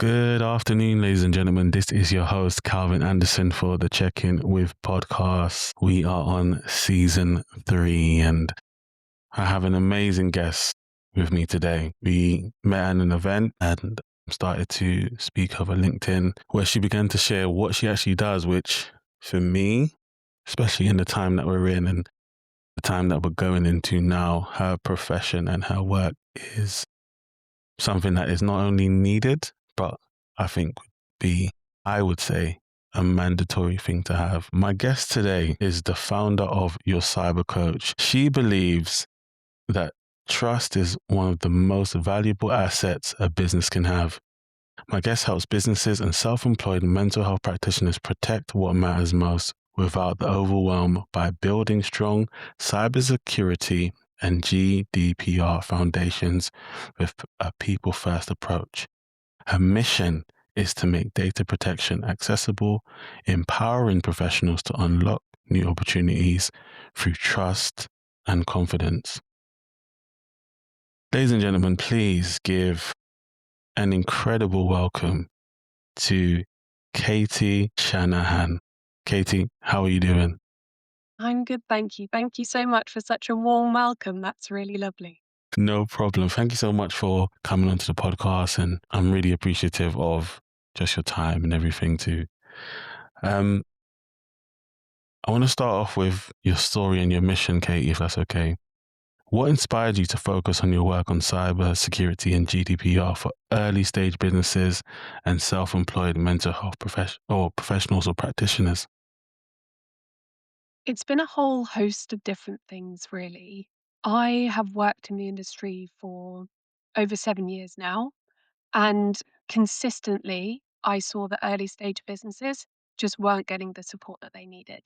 Good afternoon, ladies and gentlemen. This is your host, Calvin Anderson, for the Check In With podcast. We are on season 3, and I have an amazing guest with me today. We met at an event and started to speak over LinkedIn, where she began to share what she actually does, which for me, especially in the time that we're in and the time that we're going into now, her profession and her work is something that is not only needed, but I think I would say, a mandatory thing to have. My guest today is the founder of YourCyberCoach. She believes that trust is one of the most valuable assets a business can have. My guest helps businesses and self-employed mental health practitioners protect what matters most without the overwhelm by building strong cybersecurity and GDPR foundations with a people-first approach. Her mission is to make data protection accessible, empowering professionals to unlock new opportunities through trust and confidence. Ladies and gentlemen, please give an incredible welcome to Katie Shanahan. Katie, how are you doing? I'm good, thank you. Thank you so much for such a warm welcome. That's really lovely. No problem. Thank you so much for coming onto the podcast, and I'm really appreciative of just your time and everything too. I want to start off with your story and your mission, Katie, if that's okay. What inspired you to focus on your work on cybersecurity and GDPR for early stage businesses and self-employed mental health professionals or practitioners? It's been a whole host of different things, really. I have worked in the industry for over 7 years now, and consistently, I saw that early stage businesses just weren't getting the support that they needed.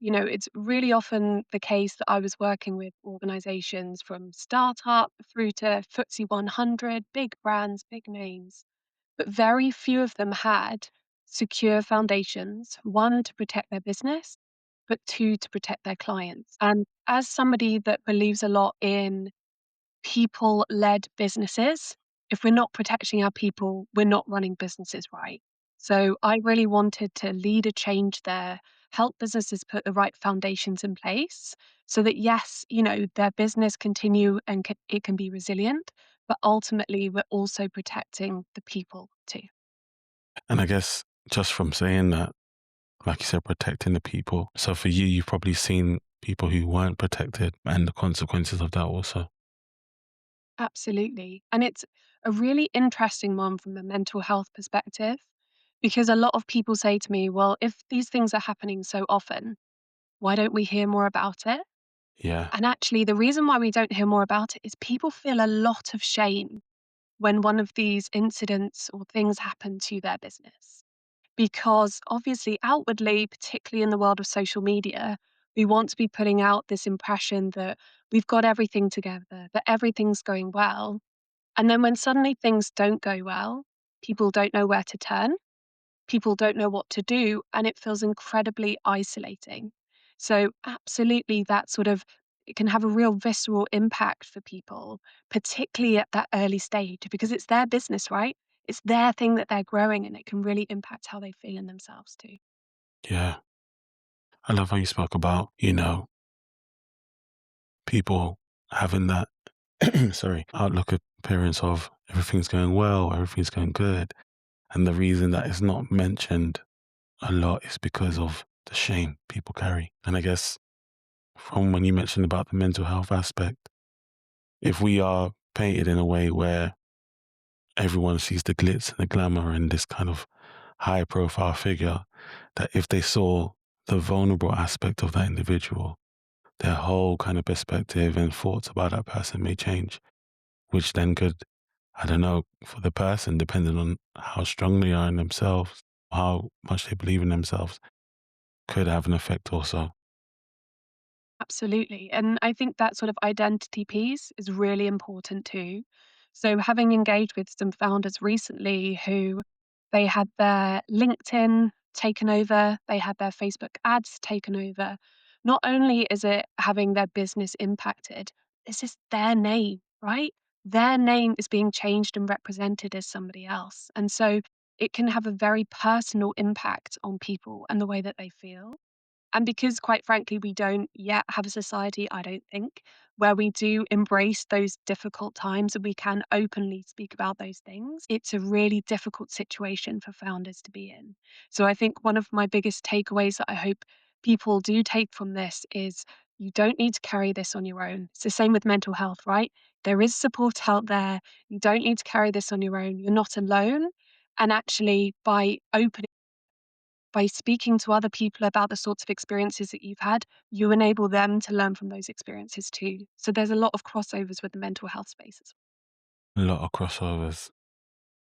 It's really often the case that I was working with organizations from startup through to FTSE 100, big brands, big names. But very few of them had secure foundations, one, to protect their business, but two, to protect their clients. And as somebody that believes a lot in people led businesses, if we're not protecting our people, we're not running businesses right. So I really wanted to lead a change there, help businesses put the right foundations in place so that, yes, their business continue and it can be resilient, but ultimately we're also protecting the people too. And I guess just from saying that, like you said, protecting the people. So for you, you've probably seen people who weren't protected and the consequences of that also. Absolutely. And it's a really interesting one from a mental health perspective because a lot of people say to me, well, if these things are happening so often, why don't we hear more about it? Yeah. And actually, the reason why we don't hear more about it is people feel a lot of shame when one of these incidents or things happen to their business. Because obviously, outwardly, particularly in the world of social media, we want to be putting out this impression that we've got everything together, that everything's going well. And then when suddenly things don't go well, people don't know where to turn, people don't know what to do, and it feels incredibly isolating. So, absolutely, that sort of it can have a real visceral impact for people, particularly at that early stage, because it's their business, right? It's their thing that they're growing, and it can really impact how they feel in themselves too. Yeah. I love how you spoke about, people having that, outlook appearance of everything's going well, everything's going good. And the reason that it's not mentioned a lot is because of the shame people carry. And I guess from when you mentioned about the mental health aspect, if we are painted in a way where everyone sees the glitz and the glamour and this kind of high profile figure, that if they saw the vulnerable aspect of that individual, their whole kind of perspective and thoughts about that person may change, which then could, I don't know, for the person, depending on how strong they are in themselves, how much they believe in themselves, could have an effect also. Absolutely. And I think that sort of identity piece is really important too. So, having engaged with some founders recently who they had their LinkedIn taken over, they had their Facebook ads taken over. Not only is it having their business impacted, this is their name, right? their name is being changed and represented as somebody else. And so it can have a very personal impact on people and the way that they feel. And because, quite frankly, we don't yet have a society, I don't think, where we do embrace those difficult times and we can openly speak about those things, it's a really difficult situation for founders to be in. So I think one of my biggest takeaways that I hope people do take from this is you don't need to carry this on your own. It's the same with mental health, right? There is support out there. You don't need to carry this on your own. You're not alone. And actually, by speaking to other people about the sorts of experiences that you've had, you enable them to learn from those experiences too. So there's a lot of crossovers with the mental health spaces. A lot of crossovers.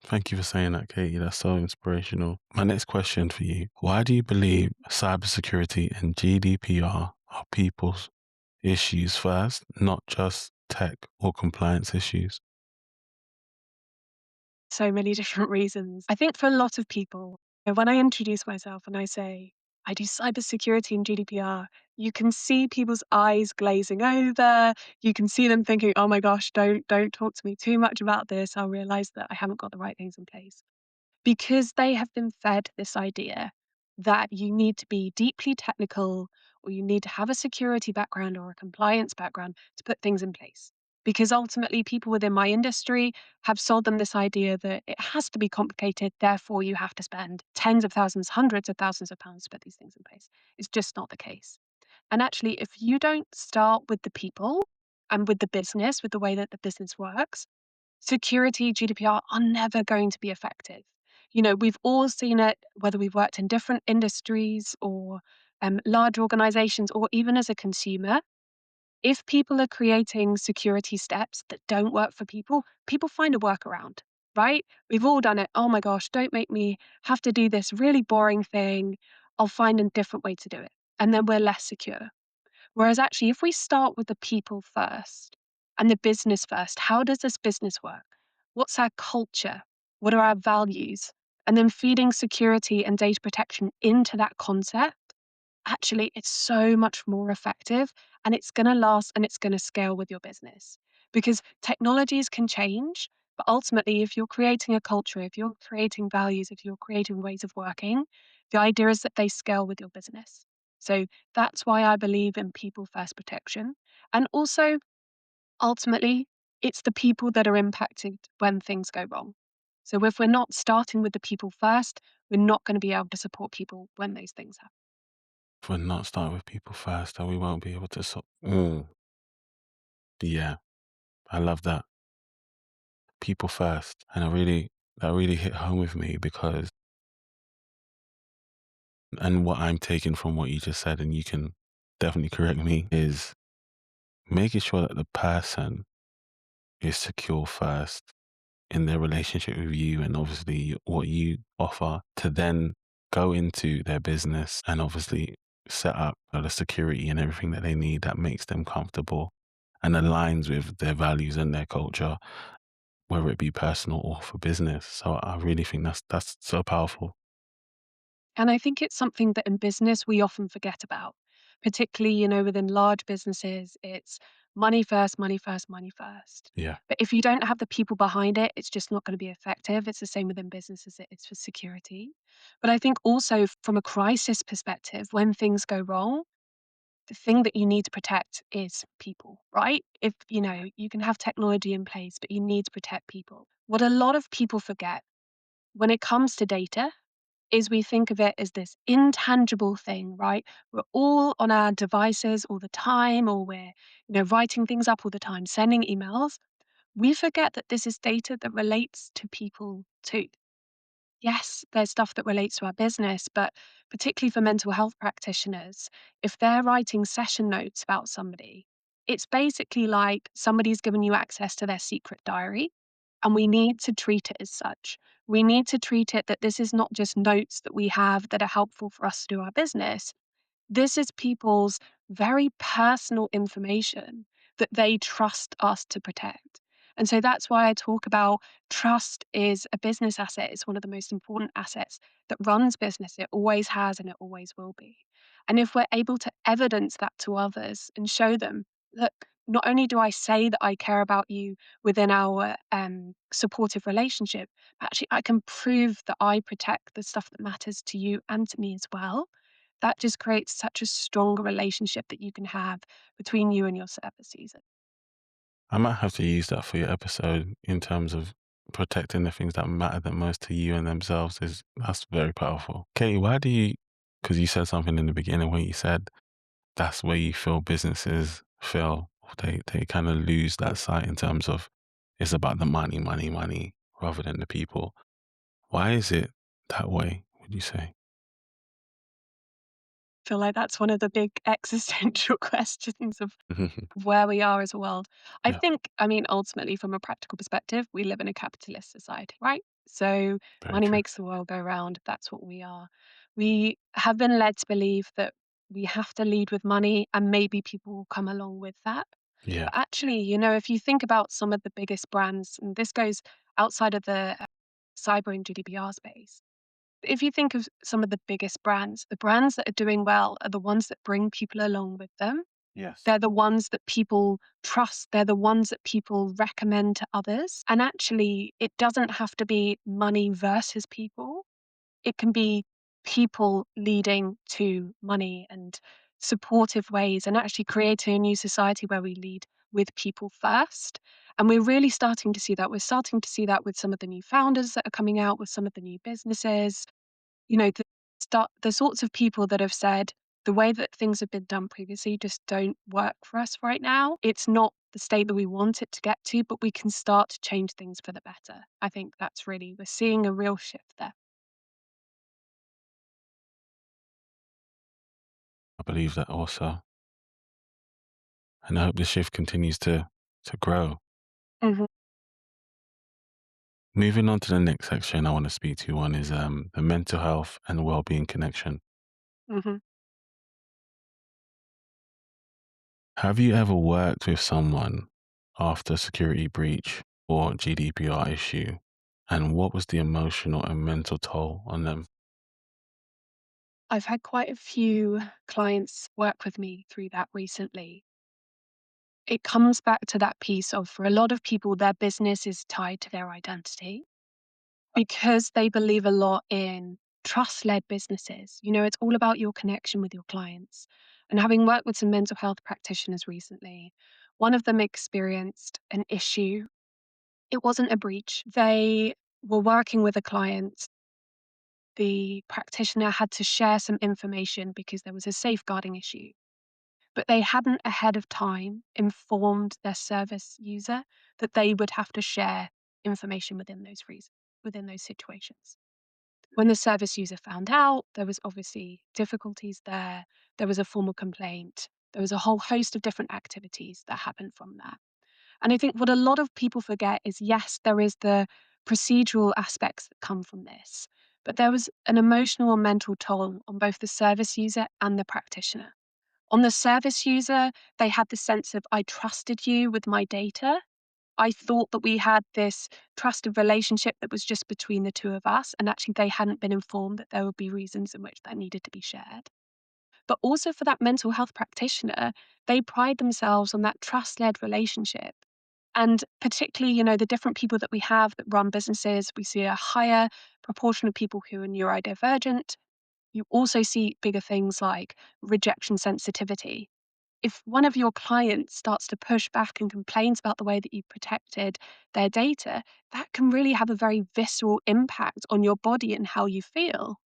Thank you for saying that, Katie. That's so inspirational. My next question for you: why do you believe cybersecurity and GDPR are people's issues first, not just tech or compliance issues? So many different reasons. I think for a lot of people, when I introduce myself and I say, I do cybersecurity and GDPR, you can see people's eyes glazing over. You can see them thinking, oh my gosh, don't talk to me too much about this. I'll realize that I haven't got the right things in place. Because they have been fed this idea that you need to be deeply technical or you need to have a security background or a compliance background to put things in place. Because ultimately, people within my industry have sold them this idea that it has to be complicated, therefore, you have to spend tens of thousands, hundreds of thousands of pounds to put these things in place. It's just not the case. And actually, if you don't start with the people and with the business, with the way that the business works, security, GDPR are never going to be effective. We've all seen it, whether we've worked in different industries or large organizations, or even as a consumer. If people are creating security steps that don't work for people, people find a workaround, right? We've all done it. Oh my gosh, don't make me have to do this really boring thing. I'll find a different way to do it. And then we're less secure. Whereas actually, if we start with the people first and the business first, how does this business work? What's our culture? What are our values? And then feeding security and data protection into that concept, actually, it's so much more effective and it's going to last and it's going to scale with your business. Because technologies can change, but ultimately, if you're creating a culture, if you're creating values, if you're creating ways of working, the idea is that they scale with your business. So that's why I believe in people first protection. And also, ultimately, it's the people that are impacted when things go wrong. So if we're not starting with the people first, we're not going to be able to support people when those things happen. If we're not starting with people first, then we won't be able to. Yeah, I love that. People first. And that really hit home with me because, and what I'm taking from what you just said, and you can definitely correct me, is making sure that the person is secure first in their relationship with you and obviously what you offer to then go into their business and obviously set up the security and everything that they need that makes them comfortable and aligns with their values and their culture, whether it be personal or for business. So I really think that's so powerful. And I think it's something that in business we often forget about, particularly, within large businesses, it's money first, money first, money first. Yeah. But if you don't have the people behind it, it's just not going to be effective. It's the same within business as it is for security. But I think also from a crisis perspective, when things go wrong, the thing that you need to protect is people, right? If, you can have technology in place, but you need to protect people. What a lot of people forget when it comes to data is we think of it as this intangible thing, right? We're all on our devices all the time, or we're, writing things up all the time, sending emails. We forget that this is data that relates to people too. Yes, there's stuff that relates to our business, but particularly for mental health practitioners, if they're writing session notes about somebody, it's basically like somebody's given you access to their secret diary, and we need to treat it as such. We need to treat it that this is not just notes that we have that are helpful for us to do our business. This is people's very personal information that they trust us to protect. And so that's why I talk about trust is a business asset. It's one of the most important assets that runs business. It always has and it always will be. And if we're able to evidence that to others and show them, look, not only do I say that I care about you within our supportive relationship, but actually I can prove that I protect the stuff that matters to you and to me as well. That just creates such a stronger relationship that you can have between you and your service user. I might have to use that for your episode in terms of protecting the things that matter the most to you and themselves. Is That's very powerful. Katie, why do you? Because you said something in the beginning when you said that's where you feel businesses fail. They kind of lose that sight in terms of it's about the money, money, money, rather than the people. Why is it that way, would you say? Feel like that's one of the big existential questions of where we are as a world. I Yeah, think, I mean, ultimately, from a practical perspective, we live in a capitalist society, right? So very money true. makes the world go round. That's what we are. We have been led to believe that we have to lead with money and maybe people will come along with that. Yeah. But actually, if you think about some of the biggest brands, and this goes outside of the cyber and GDPR space, if you think of some of the biggest brands, the brands that are doing well are the ones that bring people along with them. Yes. They're the ones that people trust. They're the ones that people recommend to others. And actually, it doesn't have to be money versus people. It can be people leading to money and supportive ways and actually creating a new society where we lead with people first. And we're really starting to see that. We're starting to see that with some of the new founders that are coming out, with some of the new businesses, the sorts of people that have said the way that things have been done previously just don't work for us right now. It's not the state that we want it to get to, but we can start to change things for the better. I think we're seeing a real shift there. I believe that also. And I hope the shift continues to grow. Hmm. Moving on to the next section I want to speak to you on is the mental health and well-being connection. Hmm. Have you ever worked with someone after a security breach or GDPR issue? And what was the emotional and mental toll on them? I've had quite a few clients work with me through that recently. It comes back to that piece of, for a lot of people, their business is tied to their identity because they believe a lot in trust led businesses. It's all about your connection with your clients. And having worked with some mental health practitioners recently, one of them experienced an issue. It wasn't a breach. They were working with a client. The practitioner had to share some information because there was a safeguarding issue, but they hadn't ahead of time informed their service user that they would have to share information within those situations. When the service user found out, there was obviously difficulties there. There was a formal complaint. There was a whole host of different activities that happened from that. And I think what a lot of people forget is, yes, there is the procedural aspects that come from this, but there was an emotional and mental toll on both the service user and the practitioner. On the service user, they had the sense of, I trusted you with my data. I thought that we had this trusted relationship that was just between the two of us. And actually, they hadn't been informed that there would be reasons in which that needed to be shared. But also for that mental health practitioner, they pride themselves on that trust led relationship. And particularly, the different people that we have that run businesses, we see a higher proportion of people who are neurodivergent. You also see bigger things like rejection sensitivity. If one of your clients starts to push back and complains about the way that you protected their data, that can really have a very visceral impact on your body and how you feel.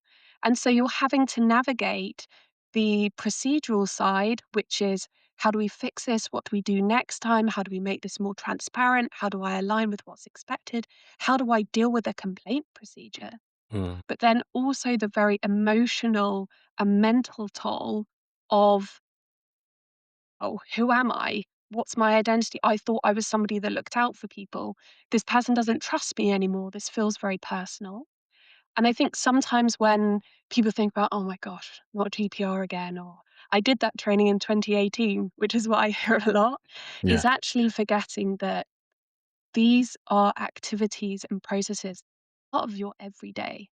And so you're having to navigate the procedural side, which is, how do we fix this? What do we do next time? How do we make this more transparent? How do I align with what's expected? How do I deal with a complaint procedure? Mm, But then also the very emotional and mental toll of, oh, who am I? What's my identity? I thought I was somebody that looked out for people. This person doesn't trust me anymore. This feels very personal. And I think sometimes when people think about, oh my gosh, not GDPR again, or I did that training in 2018, which is what I hear a lot, yeah. is actually forgetting that these are activities and processes part of your everyday.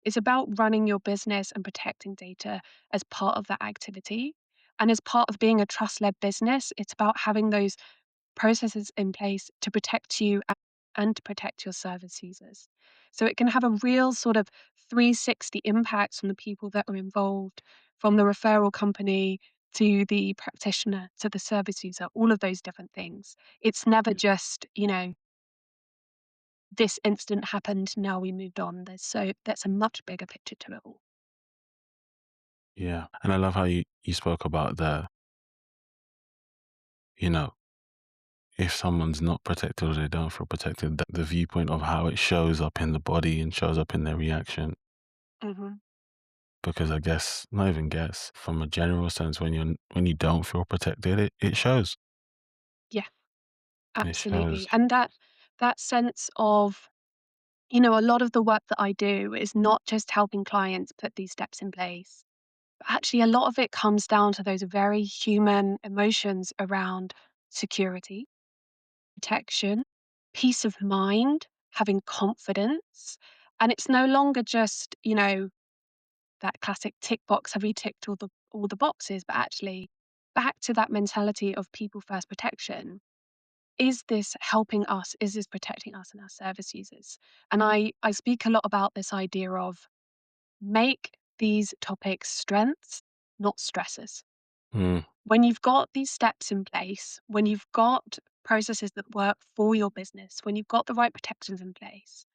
It's about running your business and protecting data as part of that activity. And as part of being a trust-led business, it's about having those processes in place to protect you and to protect your service users. So it can have a real sort of 360 impact on the people that are involved, from the referral company to the practitioner to the service user, all of those different things. It's never just, this incident happened, now we moved on. That's a much bigger picture to it all. Yeah. And I love how you spoke about you know, if someone's not protected or they don't feel protected, the viewpoint of how it shows up in the body and shows up in their reaction. Hmm. Because I guess, not even guess, from a general sense, when you don't feel protected, it shows. Yeah, It shows. absolutely. And that sense of, a lot of the work that I do is not just helping clients put these steps in place. But actually, a lot of it comes down to those very human emotions around security, protection, peace of mind, having confidence. And it's no longer just, that classic tick box, have you ticked all the boxes, but actually back to that mentality of people first protection. Is this helping us? Is this protecting us and our service users? And I speak a lot about this idea of make these topics strengths, not stresses. Mm, When you've got these steps in place, when you've got processes that work for your business, when you've got the right protections in place,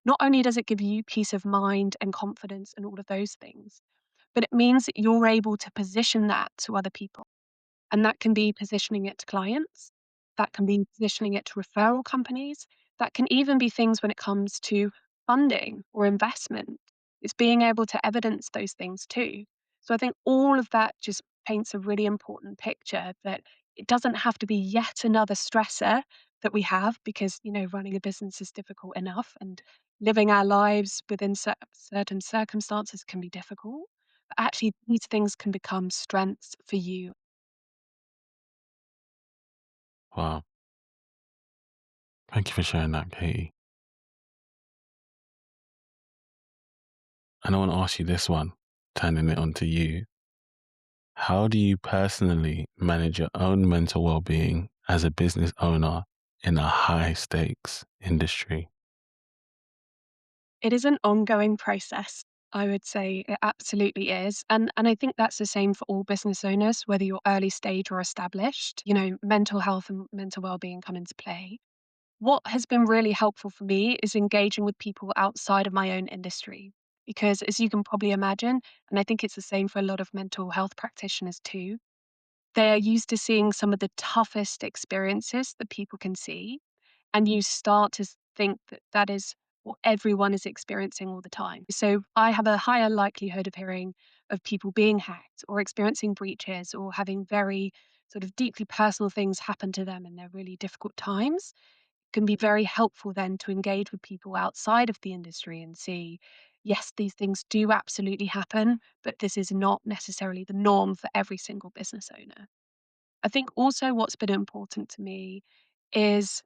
not only does it give you peace of mind and confidence and all of those things, but it means that you're able to position that to other people. And that can be positioning it to clients, that can be positioning it to referral companies, that can even be things when it comes to funding or investment. It's being able to evidence those things too. So I think all of that just paints a really important picture that it doesn't have to be yet another stressor that we have because, running a business is difficult enough and living our lives within certain circumstances can be difficult. But actually, these things can become strengths for you. wow. Thank you for sharing that, Katie. And I want to ask you this one, turning it on to you. How do you personally manage your own mental well-being as a business owner in a high stakes industry? It is an ongoing process. I would say it absolutely is. And I think that's the same for all business owners, whether you're early stage or established. Mental health and mental well-being come into play. What has been really helpful for me is engaging with people outside of my own industry. Because as you can probably imagine, and I think it's the same for a lot of mental health practitioners too, they're used to seeing some of the toughest experiences that people can see, and you start to think that that is what everyone is experiencing all the time. So I have a higher likelihood of hearing of people being hacked or experiencing breaches or having very sort of deeply personal things happen to them in their really difficult times. It can be very helpful then to engage with people outside of the industry and see, yes, these things do absolutely happen, but this is not necessarily the norm for every single business owner. I think also what's been important to me is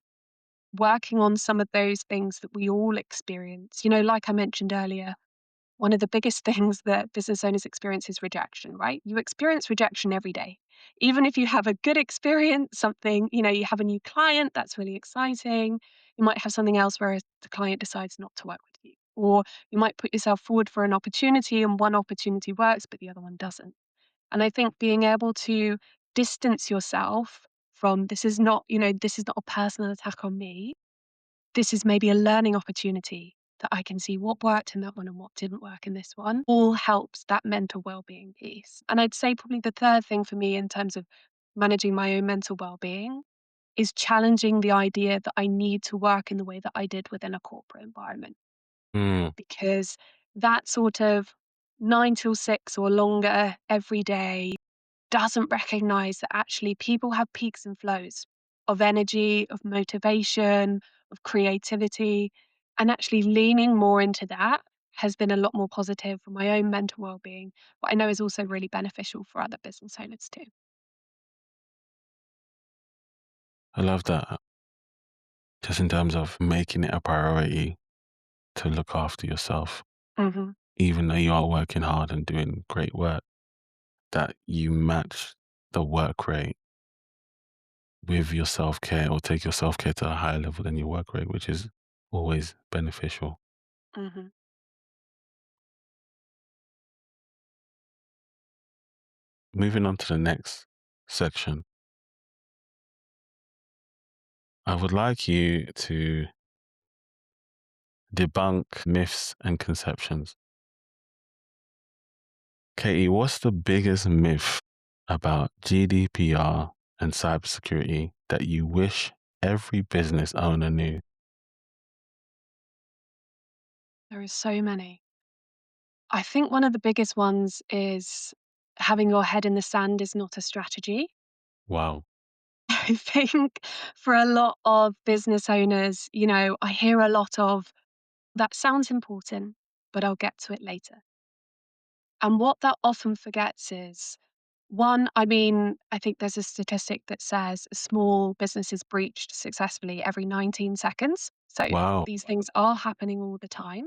working on some of those things that we all experience. Like I mentioned earlier, one of the biggest things that business owners experience is rejection, right? You experience rejection every day. Even if you have a good experience, something, you have a new client, that's really exciting. You might have something else where the client decides not to work with you. Or you might put yourself forward for an opportunity and one opportunity works, but the other one doesn't. And I think being able to distance yourself from this is not a personal attack on me. This is maybe a learning opportunity that I can see what worked in that one and what didn't work in this one, all helps that mental well-being piece. And I'd say probably the third thing for me in terms of managing my own mental well-being is challenging the idea that I need to work in the way that I did within a corporate environment. Mm, Because that sort of 9 till 6 or longer every day doesn't recognize that actually people have peaks and flows of energy, of motivation, of creativity. And actually leaning more into that has been a lot more positive for my own mental well-being, but I know is also really beneficial for other business owners too. I love that. Just in terms of making it a priority to look after yourself, Hmm. even though you are working hard and doing great work, that you match the work rate with your self-care, or take your self-care to a higher level than your work rate, which is always beneficial. Mhm. Moving on to the next section, I would like you to debunk myths and conceptions. Katie, what's the biggest myth about GDPR and cybersecurity that you wish every business owner knew? There is so many. I think one of the biggest ones is having your head in the sand is not a strategy. Wow. I think for a lot of business owners, I hear a lot of that sounds important, but I'll get to it later. And what that often forgets is one, I think there's a statistic that says a small business is breached successfully every 19 seconds. So Wow. these things are happening all the time.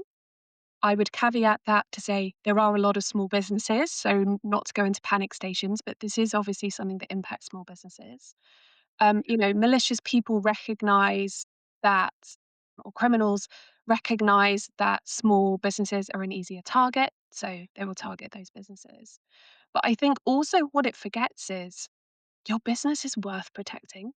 I would caveat that to say there are a lot of small businesses, so not to go into panic stations, but this is obviously something that impacts small businesses. Malicious people recognize that, or criminals recognize that small businesses are an easier target, so they will target those businesses. But I think also what it forgets is your business is worth protecting.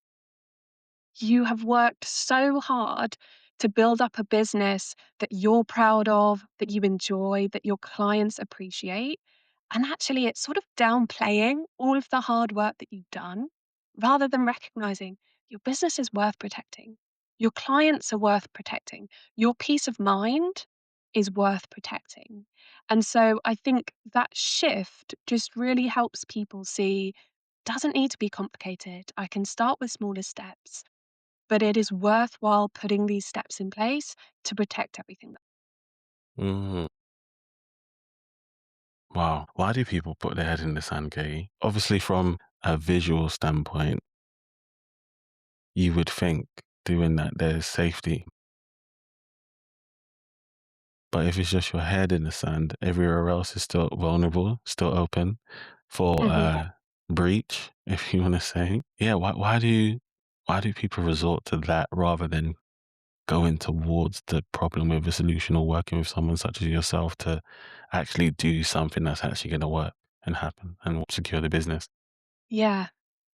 You have worked so hard to build up a business that you're proud of, that you enjoy, that your clients appreciate. And actually, it's sort of downplaying all of the hard work that you've done rather than recognizing your business is worth protecting. Your clients are worth protecting. Your peace of mind is worth protecting. And so I think that shift just really helps people see doesn't need to be complicated. I can start with smaller steps, but it is worthwhile putting these steps in place to protect everything. Mhm. Wow. Why do people put their head in the sand, Katie? Obviously, from a visual standpoint, you would think doing that there's safety. But if it's just your head in the sand, everywhere else is still vulnerable, still open for Mhm. breach, if you want to say. Yeah, why do people resort to that rather than going towards the problem with a solution, or working with someone such as yourself to actually do something that's actually going to work and happen and secure the business? Yeah,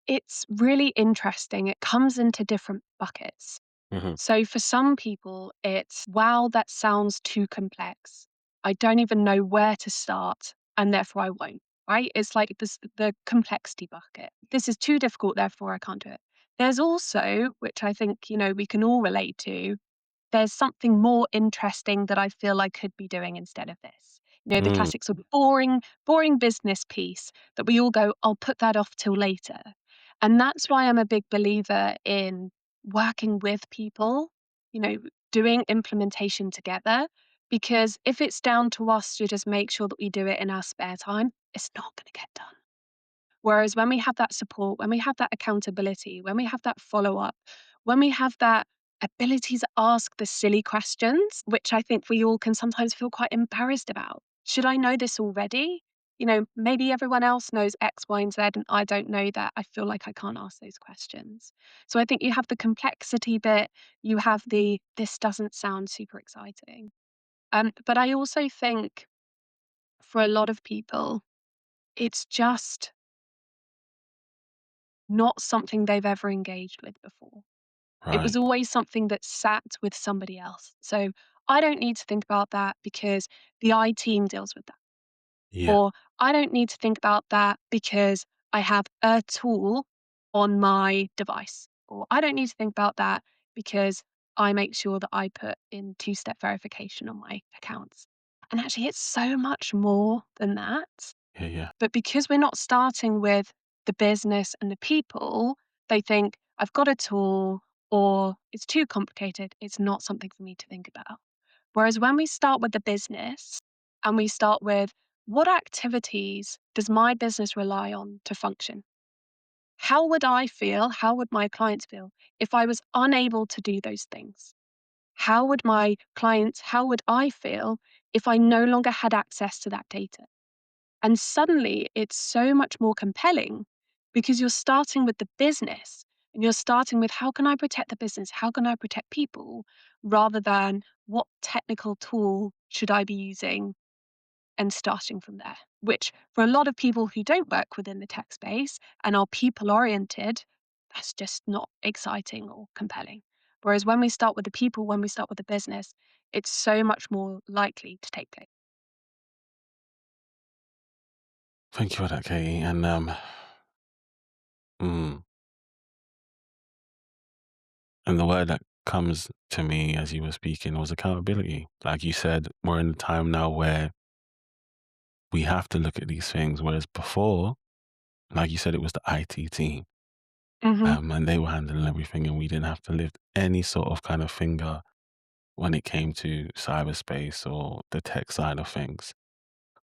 it's really interesting. It comes into different buckets. Hmm. So for some people, it's, wow, that sounds too complex. I don't even know where to start, and therefore I won't, right? It's like this, the complexity bucket. This is too difficult, therefore I can't do it. There's also, which I think, we can all relate to, there's something more interesting that I feel I could be doing instead of this. The Mm, classic sort of boring business piece that we all go, I'll put that off till later. And that's why I'm a big believer in working with people, you know, doing implementation together. Because if it's down to us to just make sure that we do it in our spare time, it's not going to get done. Whereas when we have that support, when we have that accountability, when we have that follow up, when we have that ability to ask the silly questions, which I think we all can sometimes feel quite embarrassed about. Should I know this already? Maybe everyone else knows X, Y, and Z, and I don't know that. I feel like I can't ask those questions. So I think you have the complexity bit, you have the this doesn't sound super exciting. But I also think for a lot of people, it's just not something they've ever engaged with before. It was right. always something that sat with somebody else. So I don't need to think about that because the I team deals with that. Yeah. Or I don't need to think about that because I have a tool on my device. Or I don't need to think about that because I make sure that I put in two-step verification on my accounts. And actually, it's so much more than that. Yeah. Yeah. But because we're not starting with the business and the people, they think, I've got a tool or it's too complicated. It's not something for me to think about. Whereas when we start with the business and we start with what activities does my business rely on to function? How would I feel? How would my clients feel if I was unable to do those things? How would my clients, how would I feel if I no longer had access to that data? And suddenly it's so much more compelling because you're starting with the business and you're starting with how can I protect the business? How can I protect people? Rather than what technical tool should I be using and starting from there, which for a lot of people who don't work within the tech space and are people oriented, that's just not exciting or compelling. Whereas when we start with the people, when we start with the business, it's so much more likely to take place. Thank you for that, Katie. And mm, and the word that comes to me as you were speaking was accountability. Like you said, we're in a time now where we have to look at these things, whereas before, like you said, it was the IT team, Hmm. and they were handling everything, and we didn't have to lift any sort of kind of finger when it came to cyberspace or the tech side of things.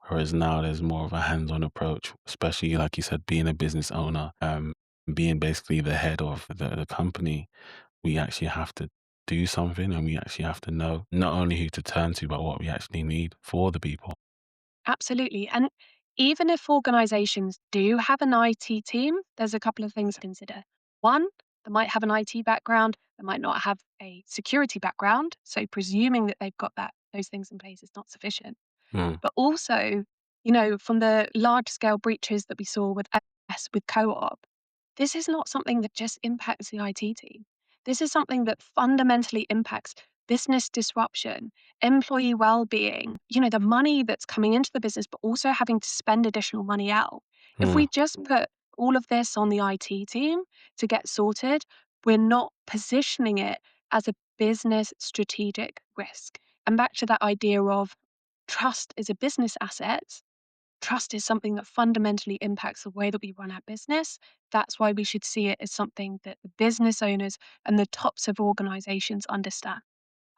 Whereas now there's more of a hands-on approach, especially like you said, being a business owner, being basically the head of the company. We actually have to do something, and we actually have to know not only who to turn to, but what we actually need for the people. Absolutely. And even if organizations do have an IT team, there's a couple of things to consider. One, they might have an IT background, they might not have a security background. So presuming that they've got those things in place is not sufficient. Mm, But also, from the large scale breaches that we saw with with co-op, this is not something that just impacts the IT team. This is something that fundamentally impacts business disruption, employee well-being, the money that's coming into the business, but also having to spend additional money out. If mm, we just put all of this on the IT team to get sorted, we're not positioning it as a business strategic risk. And back to that idea of trust is a business asset. Trust is something that fundamentally impacts the way that we run our business. That's why we should see it as something that the business owners and the tops of organizations understand.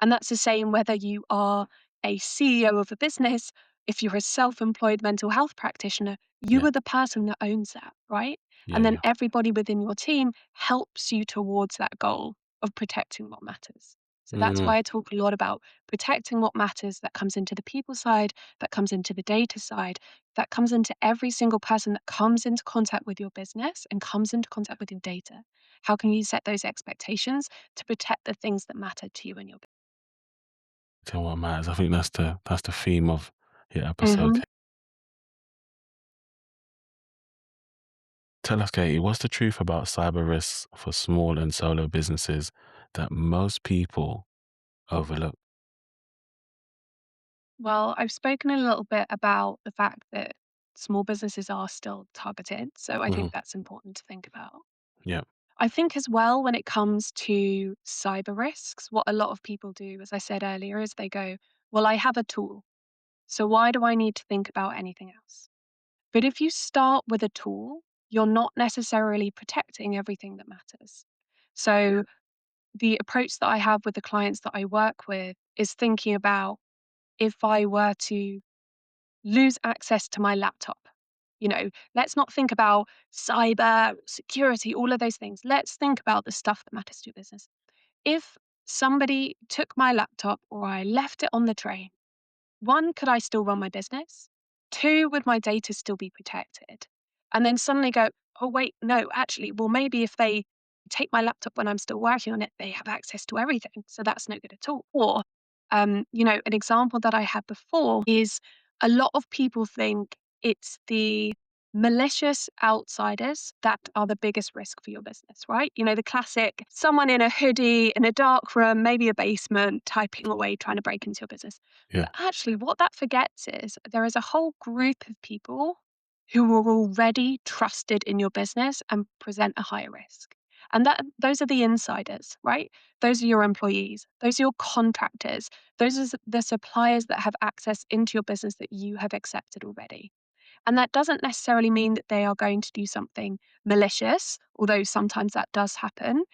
And that's the same whether you are a CEO of a business, if you're a self employed mental health practitioner, you yeah, are the person that owns that, right? yeah, And then yeah. everybody within your team helps you towards that goal of protecting what matters. So that's Mm, why I talk a lot about protecting what matters. That comes into the people side, that comes into the data side, that comes into every single person that comes into contact with your business and comes into contact with your data. How can you set those expectations to protect the things that matter to you and your to what matters. I think that's the theme of your episode. business? Tell us, Katie, what's the truth about cyber risks for small and solo businesses that most people overlook? Well, I've spoken a little bit about the fact that small businesses are still targeted. So I Hmm. think that's important to think about. Yeah. I think as well, when it comes to cyber risks, what a lot of people do, as I said earlier, is they go, well, I have a tool. So why do I need to think about anything else? But if you start with a tool, you're not necessarily protecting everything that matters. So the approach that I have with the clients that I work with is thinking about if I were to lose access to my laptop. Let's not think about cyber security, all of those things. Let's think about the stuff that matters to your business. If somebody took my laptop or I left it on the train, one, could I still run my business? Two, would my data still be protected? And then suddenly go, oh, wait, no, actually, well, maybe if they take my laptop when I'm still working on it, they have access to everything. So that's no good at all. Or, an example that I had before is a lot of people think it's the malicious outsiders that are the biggest risk for your business, right? The classic someone in a hoodie in a dark room, maybe a basement, typing away, trying to break into your business. Yeah. But actually, what that forgets is there is a whole group of people who are already trusted in your business and present a higher risk. And those are the insiders, right? Those are your employees, those are your contractors, those are the suppliers that have access into your business that you have accepted already. And that doesn't necessarily mean that they are going to do something malicious, although sometimes that does happen.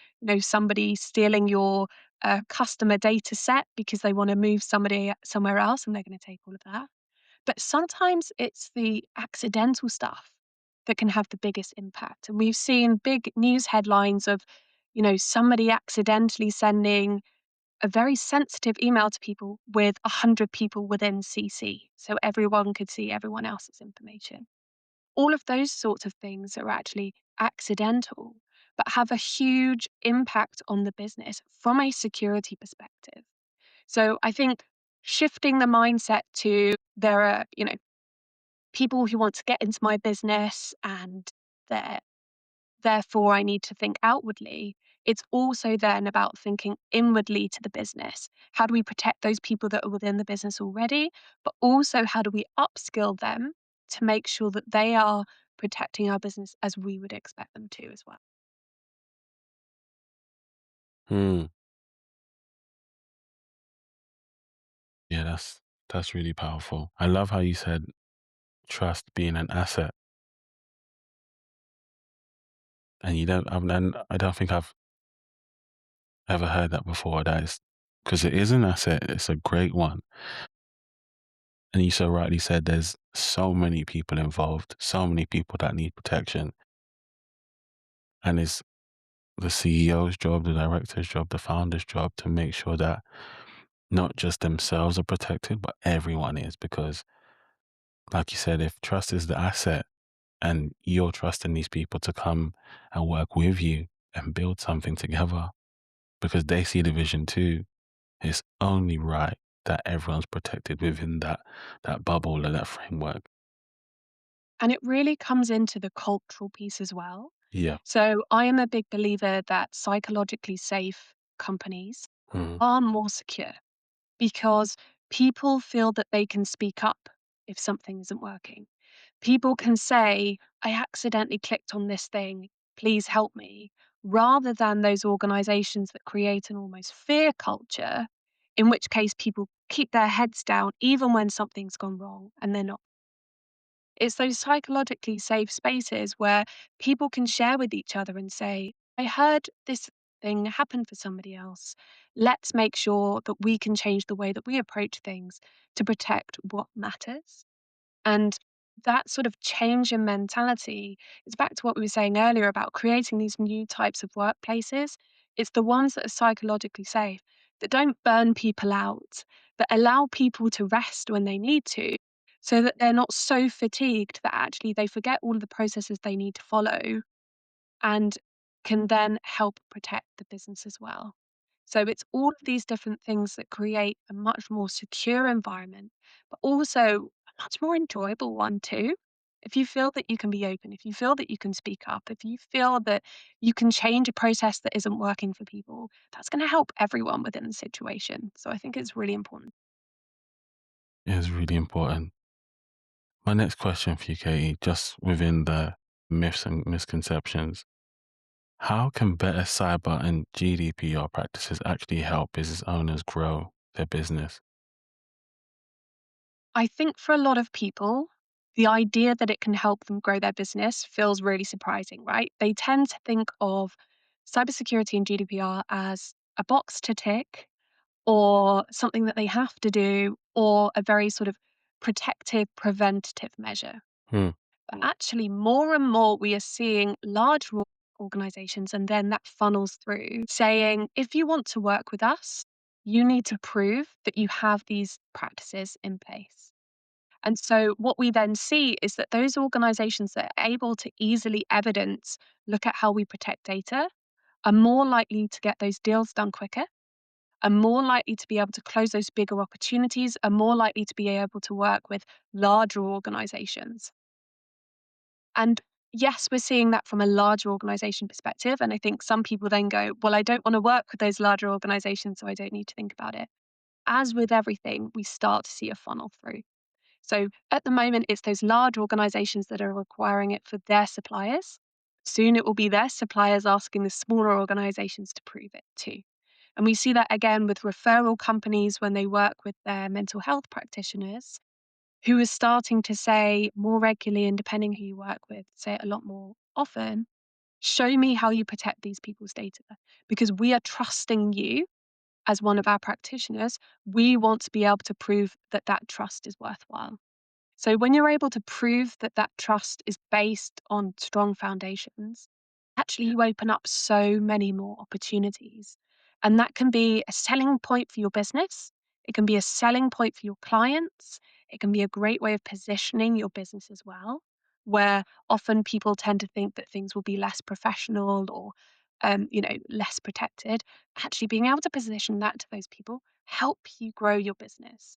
Somebody stealing your customer data set because they want to move somebody somewhere else and they're going to take all of that. But sometimes it's the accidental stuff that can have the biggest impact. And we've seen big news headlines of, somebody accidentally sending a very sensitive email to people with 100 people within CC. So everyone could see everyone else's information. All of those sorts of things are actually accidental, but have a huge impact on the business from a security perspective. So I think shifting the mindset to there are, people who want to get into my business and they're therefore I need to think outwardly. It's also then about thinking inwardly to the business. How do we protect those people that are within the business already? But also, how do we upskill them to make sure that they are protecting our business as we would expect them to as well? Hmm. Yeah, that's really powerful. I love how you said trust being an asset, and you don't. I don't think I've ever heard that before. That is because it is an asset. It's a great one, and you so rightly said there's so many people involved, so many people that need protection, and it's the CEO's job, the director's job, the founder's job to make sure that not just themselves are protected, but everyone is. Because, like you said, if trust is the asset and you're trusting these people to come and work with you and build something together because they see the vision too, it's only right that everyone's protected within that bubble or that framework. And it really comes into the cultural piece as well. Yeah. So I am a big believer that psychologically safe companies Mhm. are more secure because people feel that they can speak up if something isn't working. People can say, I accidentally clicked on this thing, please help me, rather than those organizations that create an almost fear culture, in which case people keep their heads down even when something's gone wrong and they're not. It's those psychologically safe spaces where people can share with each other and say, I heard this thing happen for somebody else. Let's make sure that we can change the way that we approach things to protect what matters. And that sort of change in mentality is back to what we were saying earlier about creating these new types of workplaces. It's the ones that are psychologically safe, that don't burn people out, that allow people to rest when they need to, so that they're not so fatigued that actually they forget all of the processes they need to follow and can then help protect the business as well. So it's all of these different things that create a much more secure environment, but also a much more enjoyable one too. If you feel that you can be open, if you feel that you can speak up, if you feel that you can change a process that isn't working for people, that's going to help everyone within the situation. So I think it's really important. It is really important. My next question for you, Katie, just within the myths and misconceptions, how can better cyber and GDPR practices actually help business owners grow their business? I think for a lot of people, the idea that it can help them grow their business feels really surprising, right? They tend to think of cybersecurity and GDPR as a box to tick or something that they have to do or a very sort of protective, preventative measure. Hmm. But actually, more and more, we are seeing large organizations, and then that funnels through saying, if you want to work with us, you need to prove that you have these practices in place. And so what we then see is that those organizations that are able to easily evidence, look at how we protect data, are more likely to get those deals done quicker, are more likely to be able to close those bigger opportunities, are more likely to be able to work with larger organizations. And yes, we're seeing that from a larger organization perspective. And I think some people then go, well, I don't want to work with those larger organizations, so I don't need to think about it. As with everything, we start to see a funnel through. So at the moment, it's those large organizations that are requiring it for their suppliers. Soon it will be their suppliers asking the smaller organizations to prove it too. And we see that again with referral companies when they work with their mental health practitioners, who are starting to say more regularly, and depending who you work with, say it a lot more often, show me how you protect these people's data because we are trusting you as one of our practitioners. We want to be able to prove that that trust is worthwhile. So when you're able to prove that that trust is based on strong foundations, actually you open up so many more opportunities. And that can be a selling point for your business. It can be a selling point for your clients. It can be a great way of positioning your business as well. where often people tend to think that things will be less professional or, less protected. Actually, being able to position that to those people help you grow your business.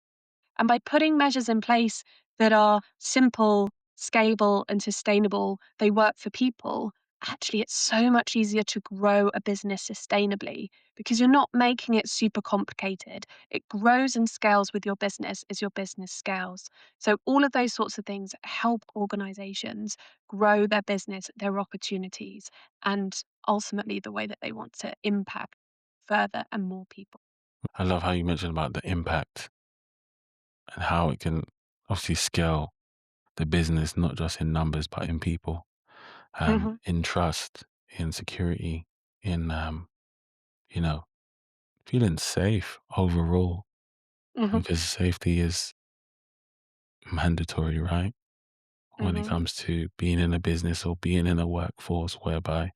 And by putting measures in place that are simple, scalable, and sustainable, they work for people. Actually, it's so much easier to grow a business sustainably because you're not making it super complicated. It grows and scales with your business as your business scales. So, all of those sorts of things help organizations grow their business, their opportunities, and ultimately the way that they want to impact further and more people. I love how you mentioned about the impact and how it can obviously scale the business, not just in numbers, but in people, Hmm. in trust, in security, in, you know, feeling safe overall, Hmm. because safety is mandatory, right? When it Hmm. comes to being in a business or being in a workforce whereby,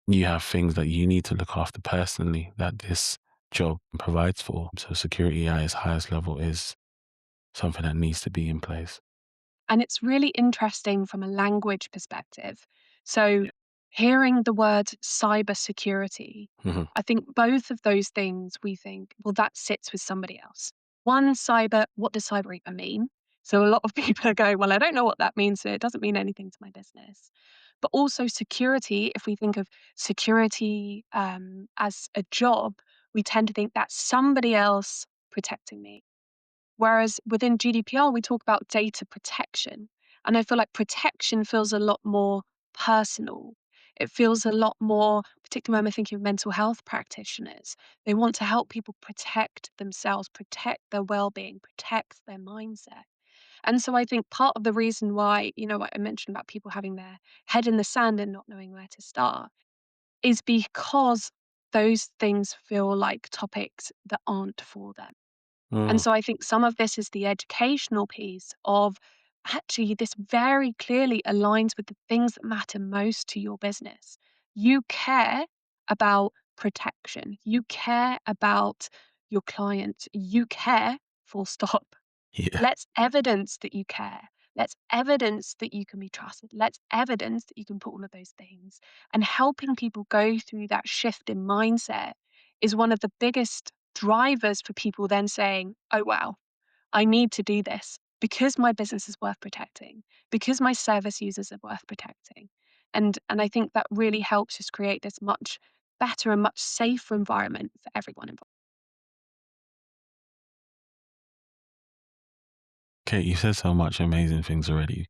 you have things that you need to look after personally that this job provides for. So security at its highest level is something that needs to be in place. And it's really interesting from a language perspective. So, hearing the word cybersecurity, Mhm. I think both of those things we think, well, that sits with somebody else. One, cyber, what does cyber even mean? So, a lot of people are going, well, I don't know what that means. So, it doesn't mean anything to my business. But also, security, if we think of security as a job, we tend to think that's somebody else protecting me. Whereas within GDPR, we talk about data protection. And I feel like protection feels a lot more personal. It feels a lot more, particularly when we're thinking of mental health practitioners, they want to help people protect themselves, protect their well-being, protect their mindset. And so I think part of the reason why, what I mentioned about people having their head in the sand and not knowing where to start is because those things feel like topics that aren't for them. And Mm, so I think some of this is the educational piece of actually this very clearly aligns with the things that matter most to your business. You care about protection, you care about your clients, you care, full stop. yeah. Let's evidence that you care. Let's evidence that you can be trusted. Let's evidence that you can put all of those things. And helping people go through that shift in mindset is one of the biggest drivers for people then saying, oh, wow, I need to do this because my business is worth protecting, because my service users are worth protecting. And I think that really helps us create this much better and much safer environment for everyone involved. Kate, you said so much amazing things already.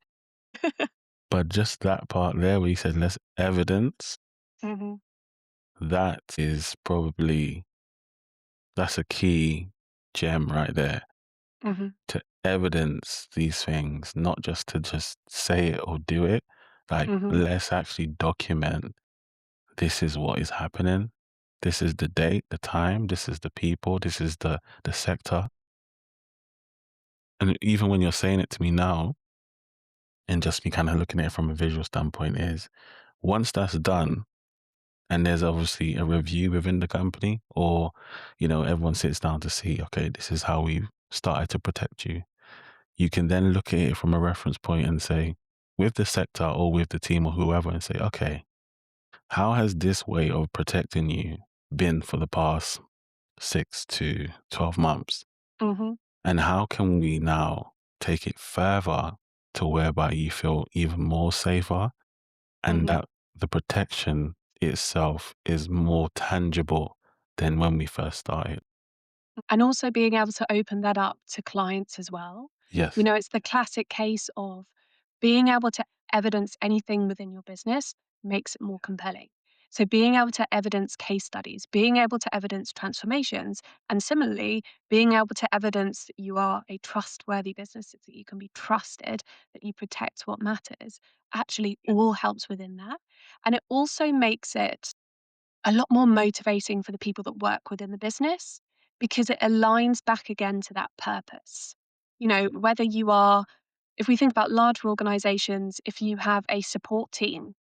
But just that part there where you said less evidence, Hmm. that is probably that's a key gem right there. Hmm. To evidence these things, not just to just say it or do it. Like, Hmm. let's actually document this is what is happening. This is the date, the time, this is the people, this is the sector. And even when you're saying it to me now, and just me kind of looking at it from a visual standpoint, is once that's done, and there's obviously a review within the company, or everyone sits down to see, okay, this is how we've started to protect you. You can then look at it from a reference point and say, with the sector or with the team or whoever, and say, okay, how has this way of protecting you been for the past 6 to 12 months? Hmm. And how can we now take it further to whereby you feel even more safer and Hmm. that the protection itself is more tangible than when we first started? And also being able to open that up to clients as well. Yes. It's the classic case of being able to evidence anything within your business makes it more compelling. So, being able to evidence case studies, being able to evidence transformations, and similarly, being able to evidence that you are a trustworthy business, that you can be trusted, that you protect what matters, actually all helps within that. And it also makes it a lot more motivating for the people that work within the business because it aligns back again to that purpose. Whether you are, if we think about larger organizations, if you have a support team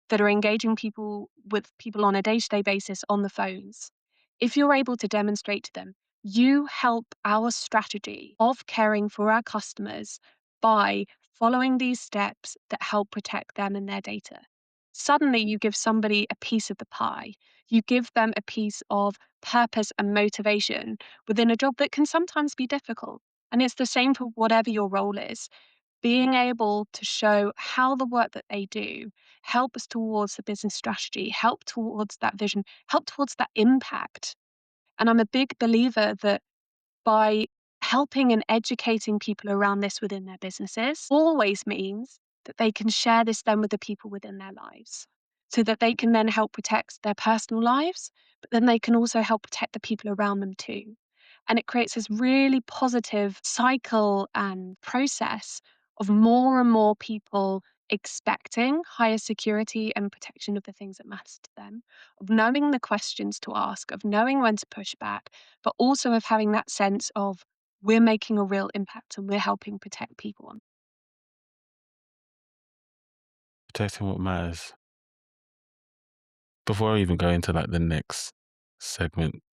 that are engaging people with people on a day to day basis on the phones, if you're able to demonstrate to them, you help our strategy of caring for our customers by following these steps that help protect them and their data. Suddenly, you give somebody a piece of the pie. You give them a piece of purpose and motivation within a job that can sometimes be difficult. And it's the same for whatever your role is. Being able to show how the work that they do helps towards the business strategy, help towards that vision, help towards that impact. And I'm a big believer that by helping and educating people around this within their businesses always means that they can share this then with the people within their lives so that they can then help protect their personal lives, but then they can also help protect the people around them too. And it creates this really positive cycle and process of more and more people expecting higher security and protection of the things that matter to them, of knowing the questions to ask, of knowing when to push back, but also of having that sense of we're making a real impact and we're helping protect people. Protecting what matters. Before I even go into like the next segment,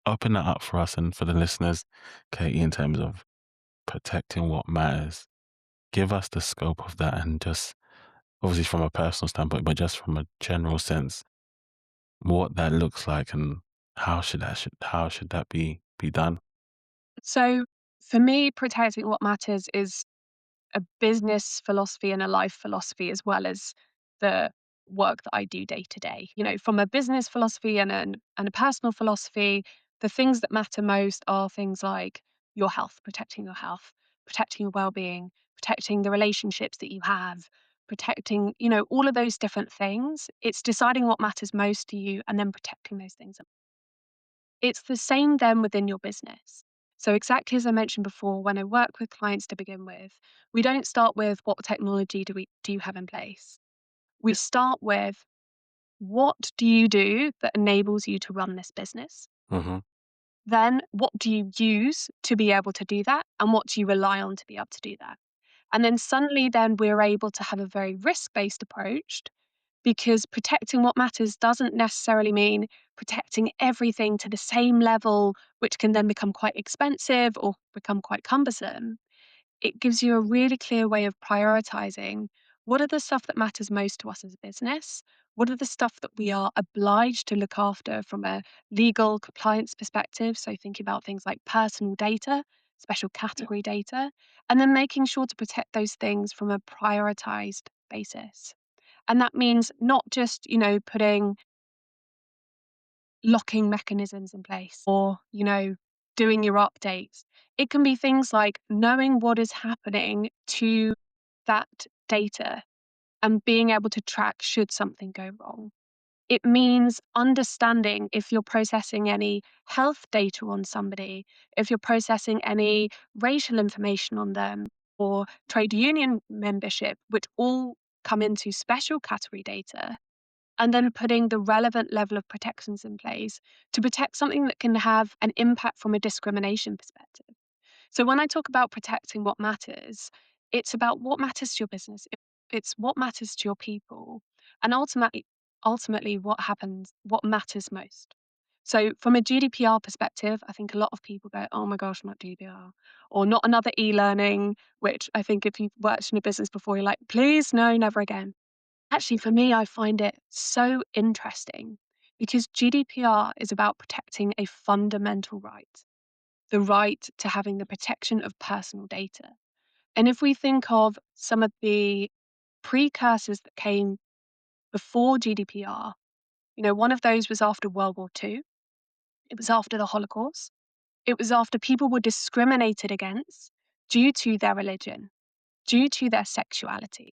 open that up for us and for the listeners, Katie, in terms of protecting what matters. Give us the scope of that, and just obviously from a personal standpoint, but just from a general sense, what that looks like and how should that be done? So for me, protecting what matters is a business philosophy and a life philosophy as well as the work that I do day to day. From a business philosophy and a personal philosophy, the things that matter most are things like your health, protecting your well-being, protecting the relationships that you have, protecting, all of those different things. It's deciding what matters most to you and then protecting those things. It's the same then within your business. So, exactly as I mentioned before, when I work with clients to begin with, we don't start with what technology do you have in place. We start with what do you do that enables you to run this business? Mm-hmm. Then, what do you use to be able to do that? And what do you rely on to be able to do that? And then suddenly, then we're able to have a very risk based approach because protecting what matters doesn't necessarily mean protecting everything to the same level, which can then become quite expensive or become quite cumbersome. It gives you a really clear way of prioritizing what are the stuff that matters most to us as a business? What are the stuff that we are obliged to look after from a legal compliance perspective? So, thinking about things like personal data, special category data, and then making sure to protect those things from a prioritized basis. And that means not just, putting locking mechanisms in place or, doing your updates. It can be things like knowing what is happening to that data and being able to track should something go wrong. It means understanding if you're processing any health data on somebody, if you're processing any racial information on them, or trade union membership, which all come into special category data, and then putting the relevant level of protections in place to protect something that can have an impact from a discrimination perspective. So when I talk about protecting what matters, it's about what matters to your business. It's what matters to your people, and ultimately what matters most. So from a GDPR perspective, I think a lot of people go, "Oh my gosh, not GDPR," or "Not another e-learning," which I think if you've worked in a business before, you're like, "Please, no, never again." Actually, for me, I find it so interesting because GDPR is about protecting a fundamental right, the right to having the protection of personal data. And if we think of some of the precursors that came before GDPR, one of those was after World War II, it was after the Holocaust, it was after people were discriminated against due to their religion, due to their sexuality.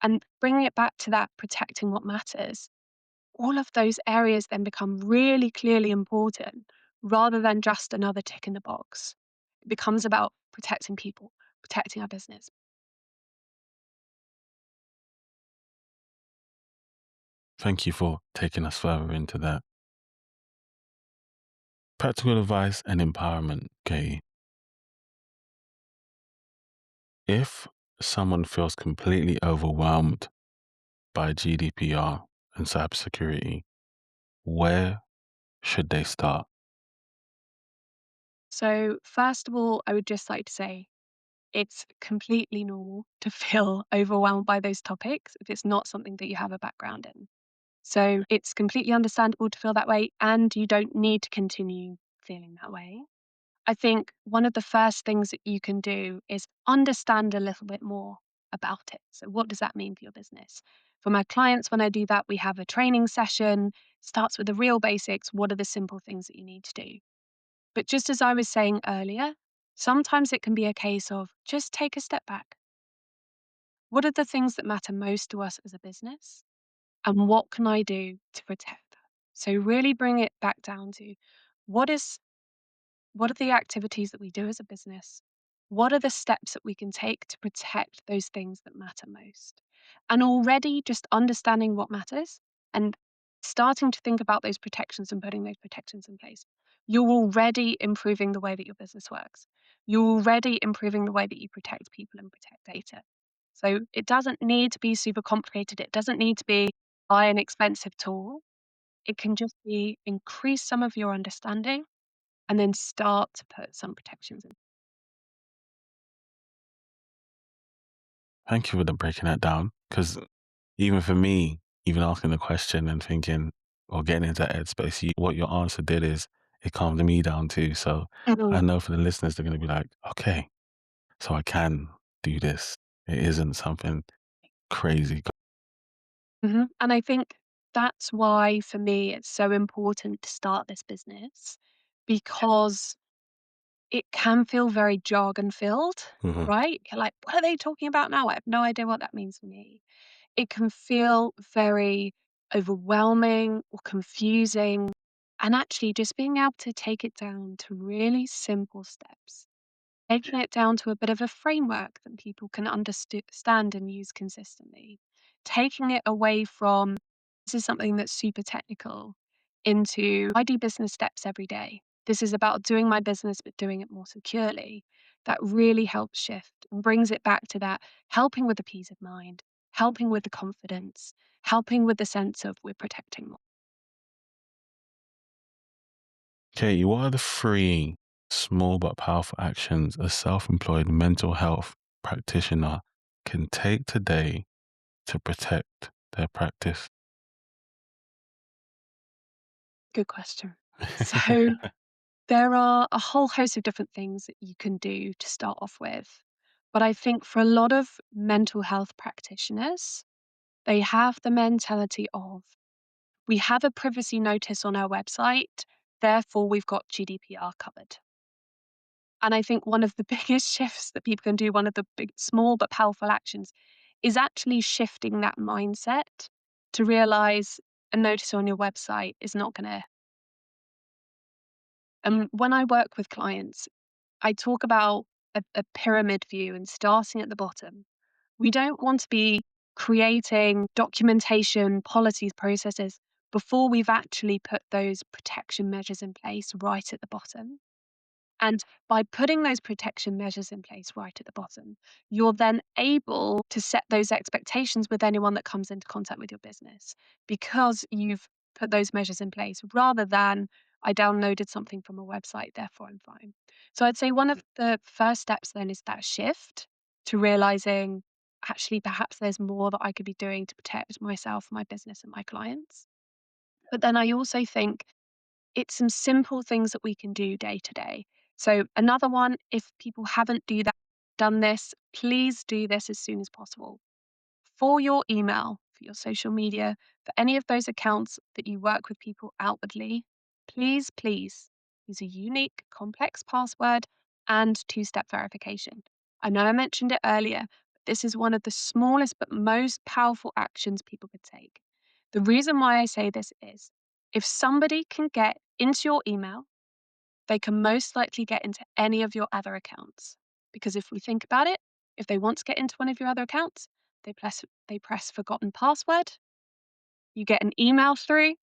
And bringing it back to that protecting what matters, all of those areas then become really clearly important rather than just another tick in the box. It becomes about protecting people, protecting our business. Thank you for taking us further into that. Practical advice and empowerment, Katie. If someone feels completely overwhelmed by GDPR and cybersecurity, where should they start? So, first of all, I would just like to say it's completely normal to feel overwhelmed by those topics if it's not something that you have a background in. So it's completely understandable to feel that way, and you don't need to continue feeling that way. I think one of the first things that you can do is understand a little bit more about it. So, what does that mean for your business? For my clients, when I do that, we have a training session, starts with the real basics. What are the simple things that you need to do? But just as I was saying earlier, sometimes it can be a case of just take a step back. What are the things that matter most to us as a business? And what can I do to protect that? So, really bring it back down to what is what are the activities that we do as a business? What are the steps that we can take to protect those things that matter most? And already just understanding what matters and starting to think about those protections and putting those protections in place, you're already improving the way that your business works. You're already improving the way that you protect people and protect data. So it doesn't need to be super complicated. It doesn't need to be buy an expensive tool. It can just be increase some of your understanding and then start to put some protections in. Thank you for the breaking that down. Because even for me, even asking the question and thinking or getting into that headspace, what your answer did is it calmed me down too. So I Mhm, know for the listeners, they're going to be like, okay, so I can do this. It isn't something crazy. mhm, and I think that's why, for me, it's so important to start this business because it can feel very jargon filled, Mhm. right? You're like, "What are they talking about now? I have no idea what that means for me." It can feel very overwhelming or confusing, and actually just being able to take it down to really simple steps, taking it down to a bit of a framework that people can understand and use consistently, taking it away from this is something that's super technical into I do business steps every day. This is about doing my business, but doing it more securely. That really helps shift and brings it back to that helping with the peace of mind, helping with the confidence, helping with the sense of we're protecting more. Katie, what are the three small but powerful actions a self employed mental health practitioner can take today to protect their practice? Good question. So, there are a whole host of different things that you can do to start off with. But I think for a lot of mental health practitioners, they have the mentality of we have a privacy notice on our website, therefore we've got GDPR covered. And I think one of the biggest shifts that people can do, one of the big, small but powerful actions, is actually shifting that mindset to realize a notice on your website is not going to. And when I work with clients, I talk about a pyramid view and starting at the bottom. We don't want to be creating documentation, policies, processes before we've actually put those protection measures in place right at the bottom. And by putting those protection measures in place right at the bottom, you're then able to set those expectations with anyone that comes into contact with your business because you've put those measures in place rather than I downloaded something from a website, therefore I'm fine. So I'd say one of the first steps then is that shift to realizing actually perhaps there's more that I could be doing to protect myself, my business, and my clients. But then I also think it's some simple things that we can do day to day. So another one, if people haven't done this, please do this as soon as possible. For your email, for your social media, for any of those accounts that you work with people outwardly, please use a unique, complex password and two-step verification. I know I mentioned it earlier, but this is one of the smallest but most powerful actions people could take. The reason why I say this is if somebody can get into your email, they can most likely get into any of your other accounts. Because if we think about it, if they want to get into one of your other accounts, they press forgotten password, you get an email through,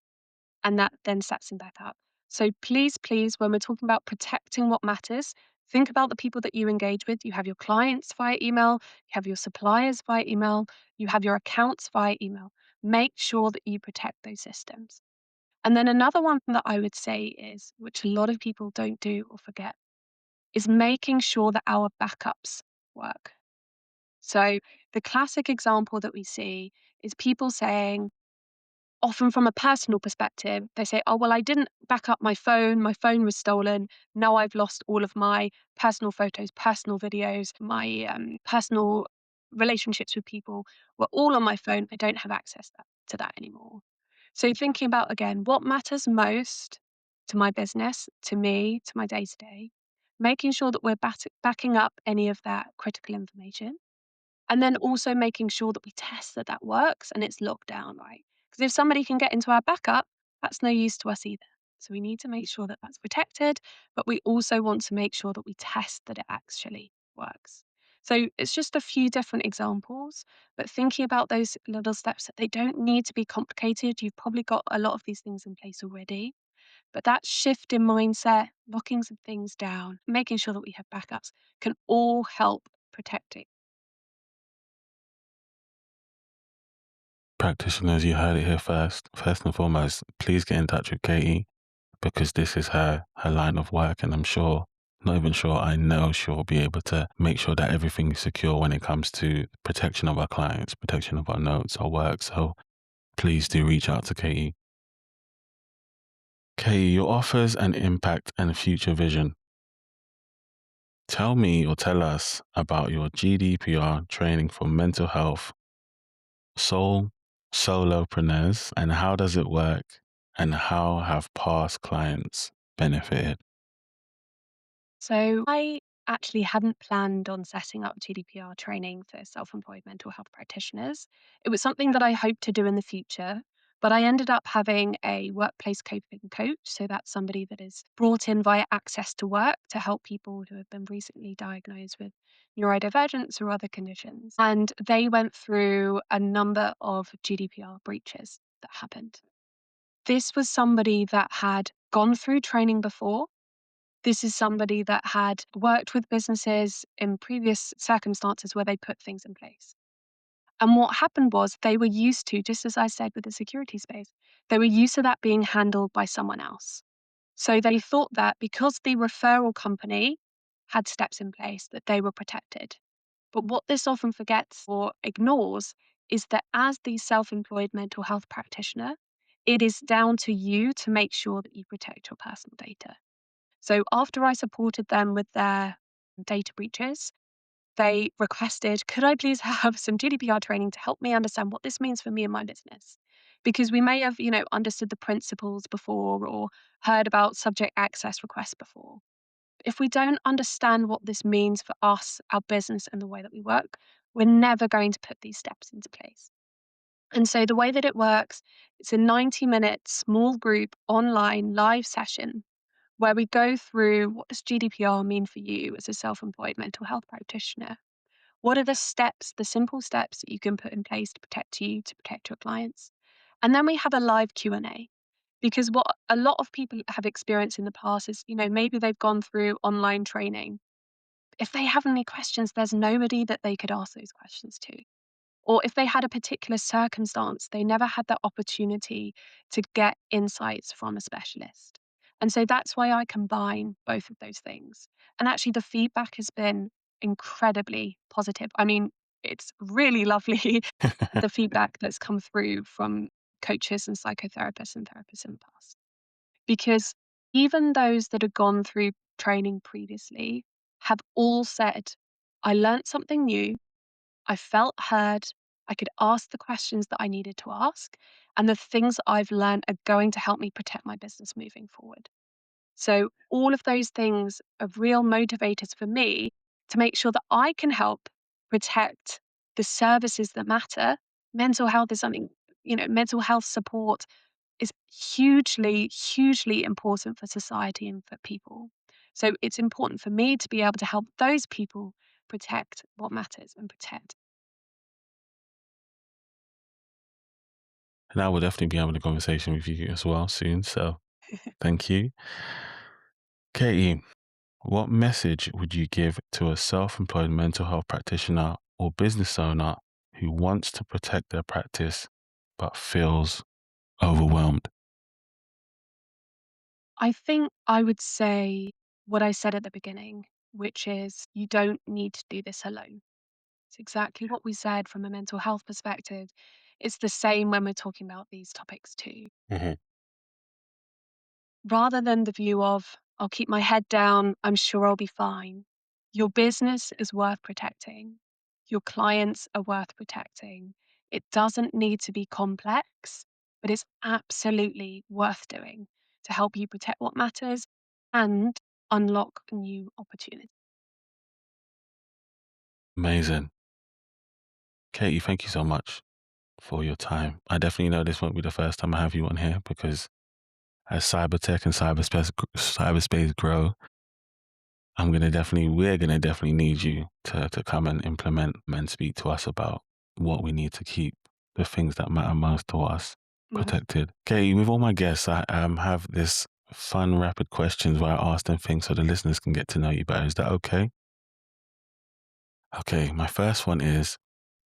and that then sets them back up. So please, when we're talking about protecting what matters, think about the people that you engage with. You have your clients via email, you have your suppliers via email, you have your accounts via email. Make sure that you protect those systems. And then another one that I would say is, which a lot of people don't do or forget, is making sure that our backups work. So the classic example that we see is people saying, often from a personal perspective, they say, "Oh, well, I didn't back up my phone. My phone was stolen. Now I've lost all of my personal photos, personal videos, my personal relationships with people were all on my phone. I don't have access to that anymore." So thinking about again, what matters most to my business, to me, to my day to day, making sure that we're backing up any of that critical information, and then also making sure that we test that that works and it's locked down, right? Because if somebody can get into our backup, that's no use to us either. So we need to make sure that that's protected, but we also want to make sure that we test that it actually works. So it's just a few different examples, but thinking about those little steps that they don't need to be complicated. You've probably got a lot of these things in place already, but that shift in mindset, locking some things down, making sure that we have backups can all help protect it. Practitioners, you heard it here first. First and foremost, please get in touch with Katie because this is her line of work, and I'm sure, not even sure, I know she'll be able to make sure that everything is secure when it comes to protection of our clients, protection of our notes, our work. So please do reach out to Katie. Katie, your offers and impact and future vision. Tell me or tell us about your GDPR training for mental health solopreneurs, and how does it work, and how have past clients benefited? So I actually hadn't planned on setting up GDPR training for self employed mental health practitioners. It was something that I hoped to do in the future, but I ended up having a workplace coping coach. So that's somebody that is brought in via access to work to help people who have been recently diagnosed with neurodivergence or other conditions. And they went through a number of GDPR breaches that happened. This was somebody that had gone through training before. This is somebody that had worked with businesses in previous circumstances where they put things in place. And what happened was they were used to, just as I said with the security space, they were used to that being handled by someone else. So they thought that because the referral company had steps in place, that they were protected. But what this often forgets or ignores is that as the self employed mental health practitioner, it is down to you to make sure that you protect your personal data. So after I supported them with their data breaches, they requested, could I please have some GDPR training to help me understand what this means for me and my business? Because we may have, understood the principles before or heard about subject access requests before. If we don't understand what this means for us, our business, and the way that we work, we're never going to put these steps into place. And so the way that it works, it's a 90-minute small group online live session where we go through, what does GDPR mean for you as a self-employed mental health practitioner? What are the steps, the simple steps that you can put in place to protect you, to protect your clients? And then we have a live Q&A, because what a lot of people have experienced in the past is, maybe they've gone through online training. If they have any questions, there's nobody that they could ask those questions to. Or if they had a particular circumstance, they never had that opportunity to get insights from a specialist. And so that's why I combine both of those things. And actually, the feedback has been incredibly positive. I mean, it's really lovely the feedback that's come through from coaches and psychotherapists and therapists in the past. Because even those that have gone through training previously have all said, I learned something new. I felt heard. I could ask the questions that I needed to ask. And the things that I've learned are going to help me protect my business moving forward. So, all of those things are real motivators for me to make sure that I can help protect the services that matter. Mental health is something, mental health support is hugely, hugely important for society and for people. So, it's important for me to be able to help those people protect what matters and protect. And I will definitely be having a conversation with you as well soon. So thank you. Katie, what message would you give to a self employed mental health practitioner or business owner who wants to protect their practice but feels overwhelmed? I think I would say what I said at the beginning. which is you don't need to do this alone. It's exactly what we said from a mental health perspective. It's the same when we're talking about these topics too. Hmm. Rather than the view of, I'll keep my head down, I'm sure I'll be fine. Your business is worth protecting. Your clients are worth protecting. It doesn't need to be complex, but it's absolutely worth doing to help you protect what matters and unlock new opportunities. Amazing. Katie, thank you so much for your time. I definitely know this won't be the first time I have you on here because as cybertech and cyberspace grow, we're gonna definitely need you to come and implement and speak to us about what we need to keep the things that matter most to us Yes. protected. Katie, with all my guests, I have this fun rapid questions where I ask them things so the listeners can get to know you better. Is that okay? Okay, my first one is,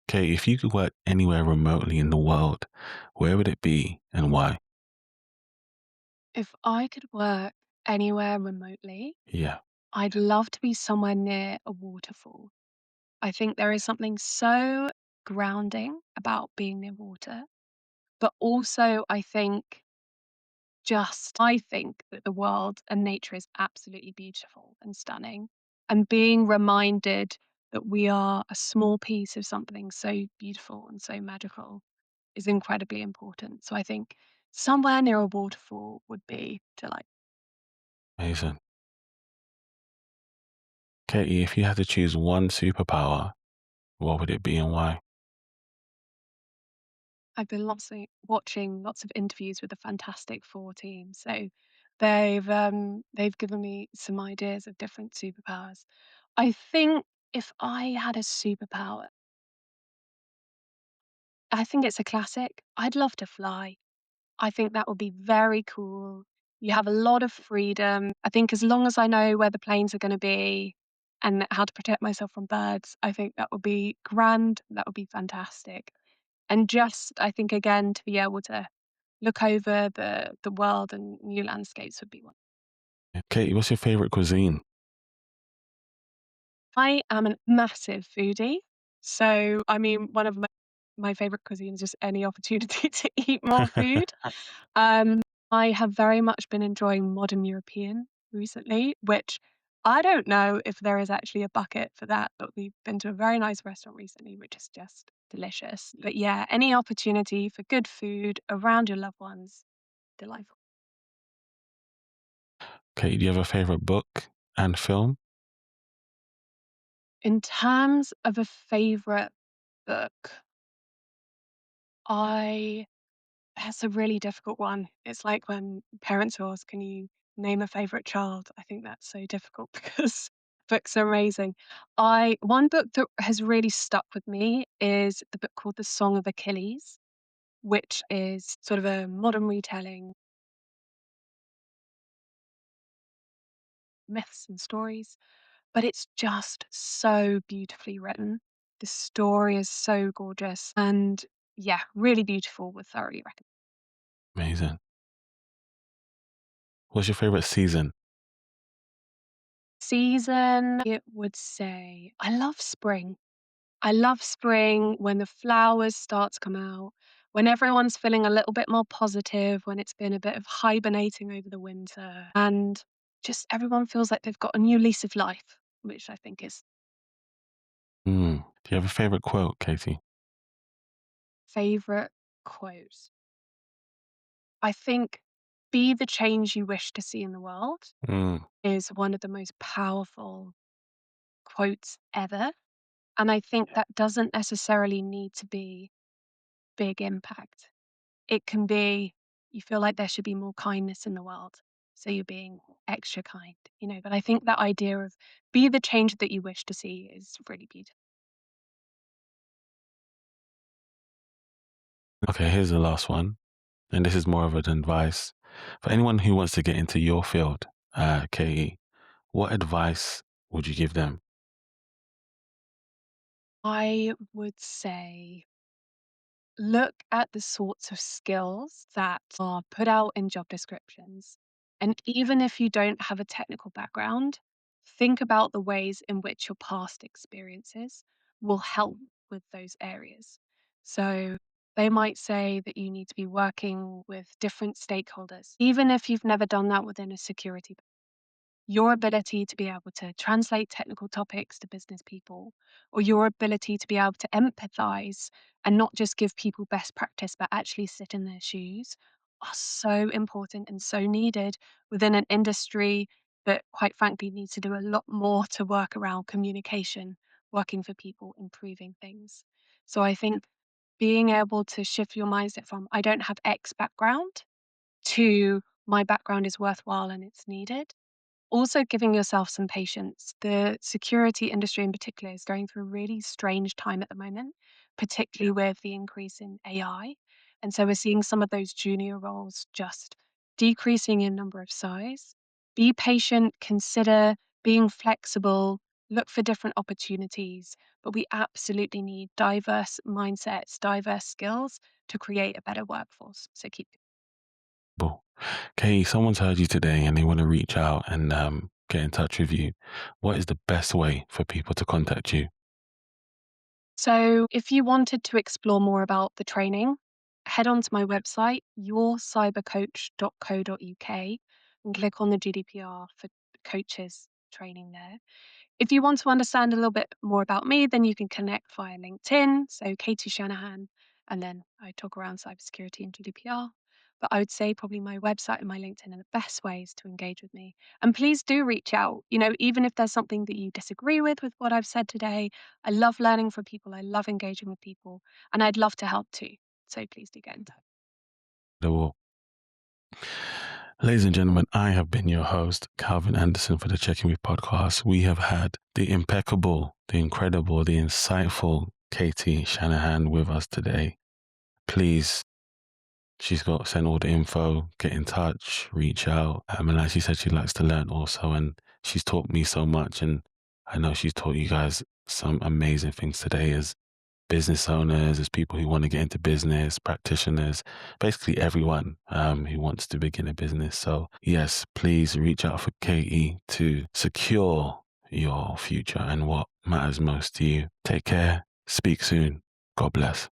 Katie, if you could work anywhere remotely in the world, where would it be and why? If I could work anywhere remotely, Yeah. I'd love to be somewhere near a waterfall. I think there is something so grounding about being near water, but also I think that the world and nature is absolutely beautiful and stunning. And being reminded that we are a small piece of something so beautiful and so magical is incredibly important. So I think somewhere near a waterfall would be delightful. Amazing. Katie, if you had to choose one superpower, what would it be and why? I've been watching lots of interviews with the Fantastic Four team, so they've given me some ideas of different superpowers. I think if I had a superpower, I think it's a classic. I'd love to fly. I think that would be very cool. You have a lot of freedom. I think as long as I know where the planes are going to be and how to protect myself from birds, I think that would be grand. That would be fantastic. And just, I think, again, to be able to look over the world and new landscapes would be one. Katie, what's your favorite cuisine? I am a massive foodie. So, I mean, one of my favorite cuisines is just any opportunity to eat more food. Um, I have very much been enjoying modern European recently, which I don't know if there is actually a bucket for that, but we've been to a very nice restaurant recently, which is just delicious. But yeah, any opportunity for good food around your loved ones, delightful. Katie, do you have a favorite book and film? In terms of a favorite book, I that's a really difficult one. It's like when parents ask, "Can you name a favorite child?" I think that's so difficult because books are amazing. I One book that has really stuck with me is the book called The Song of Achilles, which is sort of a modern retelling myths and stories, but it's just so beautifully written. The story is so gorgeous and yeah, really beautiful. Would thoroughly recommend. Amazing. What's your favorite season? Season, it would say I love spring. I love spring when the flowers start to come out, when everyone's feeling a little bit more positive, when it's been a bit of hibernating over the winter, and just everyone feels like they've got a new lease of life, which I think is Do you have a favorite quote, Katie? favorite quote. I think be the change you wish to see in the world Mm, is one of the most powerful quotes ever. And I think that doesn't necessarily need to be big impact. It can be you feel like there should be more kindness in the world. So you're being extra kind, But I think that idea of be the change that you wish to see is really beautiful. okay, here's the last one. And this is more of an advice for anyone who wants to get into your field, Katie. What advice would you give them? I would say look at the sorts of skills that are put out in job descriptions. And even if you don't have a technical background, think about the ways in which your past experiences will help with those areas. So they might say that you need to be working with different stakeholders, even if you've never done that within a security. Your ability to be able to translate technical topics to business people, or your ability to be able to empathize and not just give people best practice, but actually sit in their shoes, are so important and so needed within an industry that, quite frankly, needs to do a lot more to work around communication, working for people, improving things. So I think being able to shift your mindset from, I don't have X background, to my background is worthwhile and it's needed. Also giving yourself some patience. The security industry in particular is going through a really strange time at the moment, particularly with the increase in AI. And so we're seeing some of those junior roles just decreasing in number of size. Be patient, consider being flexible, look for different opportunities. But we absolutely need diverse mindsets, diverse skills to create a better workforce. So keep. Well, Katie, someone's heard you today and they want to reach out and get in touch with you. What is the best way for people to contact you? So, if you wanted to explore more about the training, head on to my website, YourCyberCoach.co.uk, and click on the GDPR for coaches training there. If you want to understand a little bit more about me, then you can connect via LinkedIn. So, Katie Shanahan, and then I talk around cybersecurity and GDPR. But I would say probably my website and my LinkedIn are the best ways to engage with me. And please do reach out, even if there's something that you disagree with what I've said today. I love learning from people, I love engaging with people, and I'd love to help too. So please do get in touch. Well, ladies and gentlemen, I have been your host, Calvin Anderson, for the Checking With podcast. We have had the impeccable, the incredible, the insightful Katie Shanahan with us today. Please, she's got send all the info, get in touch, reach out. And like she said, she likes to learn also. And she's taught me so much. And I know she's taught you guys some amazing things today as business owners, as people who want to get into business, practitioners, basically everyone who wants to begin a business. So yes, please reach out for Katie to secure your future and what matters most to you. Take care. Speak soon. God bless.